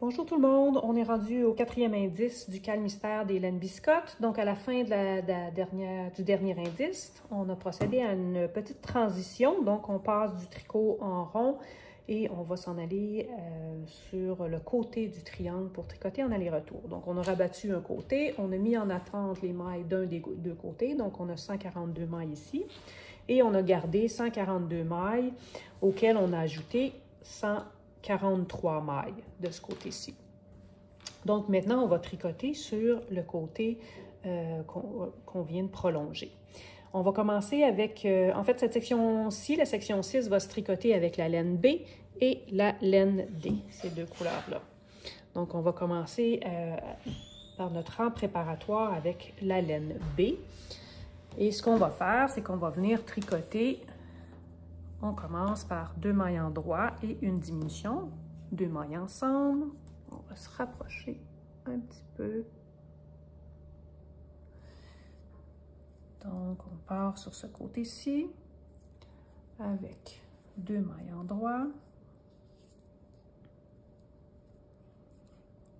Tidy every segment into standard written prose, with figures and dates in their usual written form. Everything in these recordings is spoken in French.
Bonjour tout le monde, on est rendu au 4e indice du calmystère des laines biscottes. Donc à la fin du dernier indice, on a procédé à une petite transition. Donc on passe du tricot en rond et on va s'en aller sur le côté du triangle pour tricoter en aller-retour. Donc on a rabattu un côté, on a mis en attente les mailles d'un des deux côtés. Donc on a 142 mailles ici et on a gardé 142 mailles auxquelles on a ajouté 143 mailles de ce côté-ci. Donc maintenant, on va tricoter sur le côté qu'on vient de prolonger. On va commencer avec, en fait, cette section-ci, la section 6, va se tricoter avec la laine B et la laine D, ces deux couleurs-là. Donc, on va commencer par notre rang préparatoire avec la laine B. Et ce qu'on va faire, c'est qu'on va venir tricoter. On commence par 2 mailles en droit et une diminution, 2 mailles ensemble. On va se rapprocher un petit peu. Donc, on part sur ce côté-ci avec 2 mailles en droit,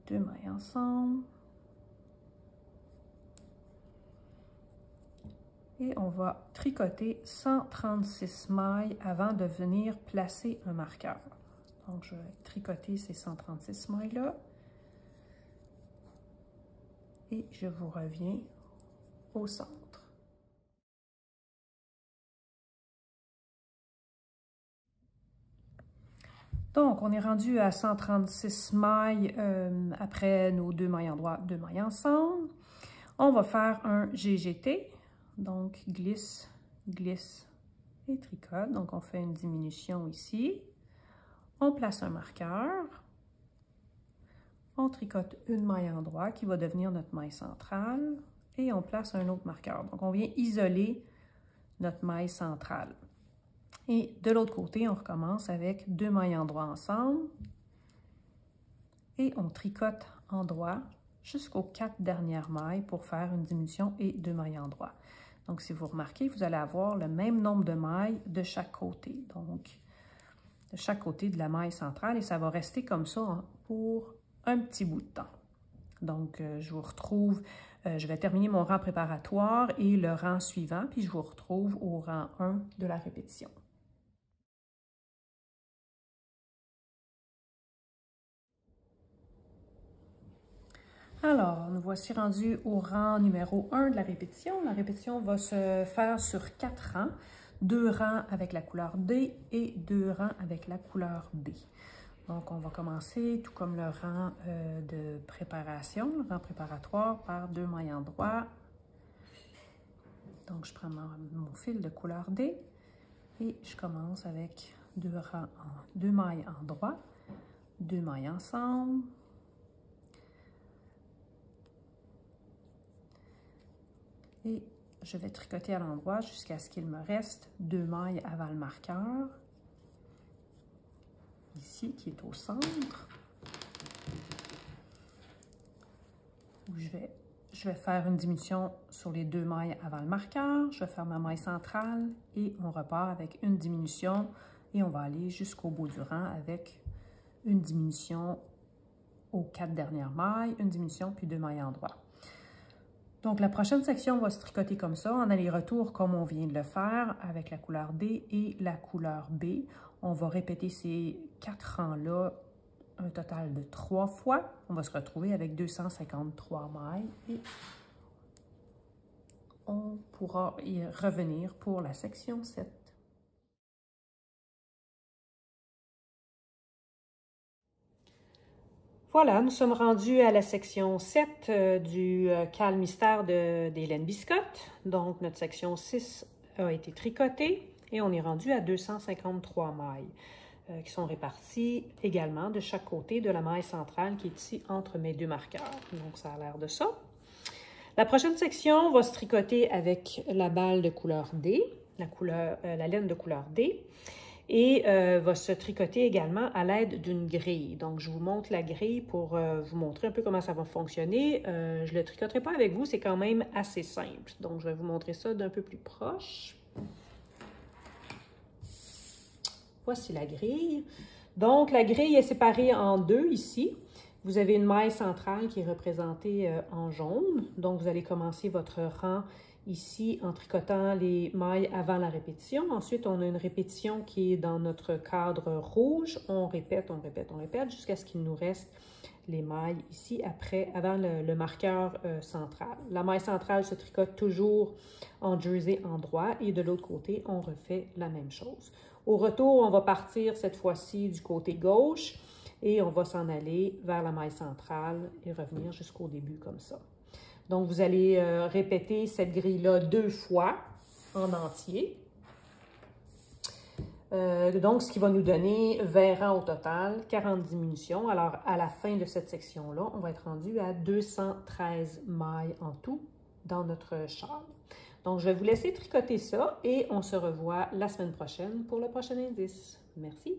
2 mailles ensemble. Et on va tricoter 136 mailles avant de venir placer un marqueur. Donc, je vais tricoter ces 136 mailles-là. Et je vous reviens au centre. Donc, on est rendu à 136 mailles après nos 2 mailles en droit, 2 mailles ensemble. On va faire un GGT. Donc, glisse, glisse et tricote. Donc, on fait une diminution ici. On place un marqueur. On tricote une maille en droit qui va devenir notre maille centrale. Et on place un autre marqueur. Donc, on vient isoler notre maille centrale. Et de l'autre côté, on recommence avec 2 mailles en droit ensemble. Et on tricote en droit jusqu'aux 4 dernières mailles pour faire une diminution et 2 mailles en droit. Donc, si vous remarquez, vous allez avoir le même nombre de mailles de chaque côté. Donc, de chaque côté de la maille centrale. Et ça va rester comme ça pour un petit bout de temps. Donc, je vous retrouve, je vais terminer mon rang préparatoire et le rang suivant, puis je vous retrouve au rang 1 de la répétition. Alors, nous voici rendus au rang numéro 1 de la répétition. La répétition va se faire sur 4 rangs, 2 rangs avec la couleur D et 2 rangs avec la couleur B. Donc, on va commencer, tout comme le rang de préparation, le rang préparatoire, par 2 mailles en droit. Donc, je prends mon fil de couleur D et je commence avec 2 mailles en droit, 2 mailles ensemble. Et je vais tricoter à l'endroit jusqu'à ce qu'il me reste 2 mailles avant le marqueur. Ici, qui est au centre. Où je vais faire une diminution sur les 2 mailles avant le marqueur. Je vais faire ma maille centrale et on repart avec une diminution. Et on va aller jusqu'au bout du rang avec une diminution aux 4 dernières mailles, une diminution puis 2 mailles en droit. Donc, la prochaine section va se tricoter comme ça, en aller-retour comme on vient de le faire avec la couleur D et la couleur B. On va répéter ces 4 rangs-là un total de 3 fois. On va se retrouver avec 253 mailles et on pourra y revenir pour la section 7. Voilà, nous sommes rendus à la section 7 du calmystère des laines biscottes. Donc, notre section 6 a été tricotée et on est rendu à 253 mailles qui sont réparties également de chaque côté de la maille centrale qui est ici entre mes 2 marqueurs. Donc, ça a l'air de ça. La prochaine section va se tricoter avec la balle de couleur D, la laine de couleur D. Et va se tricoter également à l'aide d'une grille. Donc, je vous montre la grille pour vous montrer un peu comment ça va fonctionner. Je ne le tricoterai pas avec vous, c'est quand même assez simple. Donc, je vais vous montrer ça d'un peu plus proche. Voici la grille. Donc, la grille est séparée en 2 ici. Vous avez une maille centrale qui est représentée en jaune. Donc, vous allez commencer votre rang ici en tricotant les mailles avant la répétition. Ensuite, on a une répétition qui est dans notre cadre rouge. On répète, on répète, on répète jusqu'à ce qu'il nous reste les mailles ici avant le marqueur central. La maille centrale se tricote toujours en jersey endroit et de l'autre côté, on refait la même chose. Au retour, on va partir cette fois-ci du côté gauche et on va s'en aller vers la maille centrale et revenir jusqu'au début comme ça. Donc, vous allez répéter cette grille-là 2 fois en entier. Donc, ce qui va nous donner 20 rangs au total, 40 diminutions. Alors, à la fin de cette section-là, on va être rendu à 213 mailles en tout dans notre châle. Donc, je vais vous laisser tricoter ça et on se revoit la semaine prochaine pour le prochain indice. Merci!